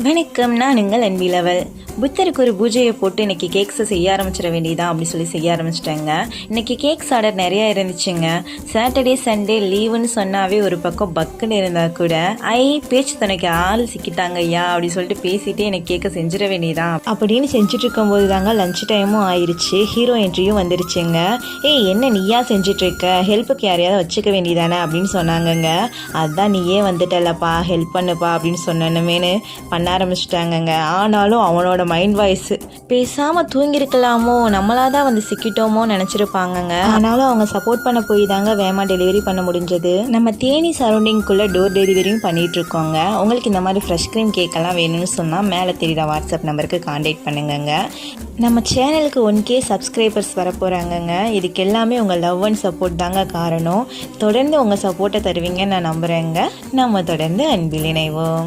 வணக்கம், நான் உங்கள் அன்பிலவல். புத்தருக்கு ஒரு பூஜையை போட்டு இன்றைக்கி கேக்ஸை செய்ய ஆரம்பிச்சிட வேண்டியதான் அப்படி சொல்லி செய்ய ஆரம்பிச்சிட்டாங்க. இன்றைக்கி கேக்ஸ் ஆர்டர் நிறையா இருந்துச்சுங்க. சாட்டர்டே சண்டே லீவுன்னு சொன்னாவே ஒரு பக்கம் பக்குன்னு இருந்தால் கூட பேச்சு துணைக்கு ஆள் சிக்கிட்டாங்க ஐயா அப்படி சொல்லிட்டு பேசிகிட்டே எனக்கு கேட்க செஞ்சிட வேண்டியதான் அப்படின்னு செஞ்சுட்டு இருக்கும்போது தாங்க லஞ்ச் டைமும் ஆயிடுச்சு. ஹீரோ என்ட்ரியும் வந்துருச்சுங்க. என்ன நீயா செஞ்சிட்ருக்க, ஹெல்ப்புக்கு யாரையாவது வச்சுக்க வேண்டியதானே அப்படின்னு சொன்னாங்கங்க. அதுதான் நீயே வந்துட்டல்லப்பா, ஹெல்ப் பண்ணுப்பா அப்படின்னு சொன்னேன்னு பண்ண ஆரம்பிச்சிட்டாங்கங்க. ஆனாலும் அவனோட மைண்ட் வாய்ஸ் பேசாமல் தூங்கியிருக்கலாமோ, நம்மளாதான் வந்து சிக்கிட்டோமோ நினச்சிருப்பாங்கங்க. ஆனாலும் அவங்க சப்போர்ட் பண்ண போய் தாங்க வேகமாக டெலிவரி பண்ண முடிஞ்சது. நம்ம தேனி சரௌண்டிங்குள்ளே டோர் டெலிவரியும் பண்ணிட்டு இருக்கோங்க. உங்களுக்கு இந்த மாதிரி ஃப்ரெஷ் க்ரீம் கேக்கெல்லாம் வேணும்னு சொன்னால் மேலே தெரியுற வாட்ஸ்அப் நம்பருக்கு கான்டாக்ட் பண்ணுங்கங்க. நம்ம சேனலுக்கு 1K சப்ஸ்கிரைபர்ஸ் வர போகிறாங்கங்க. இதுக்கு எல்லாமே உங்கள் லவ் அண்ட் சப்போர்ட் தாங்க காரணம். தொடர்ந்து உங்கள் சப்போர்ட்டை தருவீங்கன்னு நான் நம்புகிறேங்க. நம்ம தொடர்ந்து அன்பில் இணைவோம்.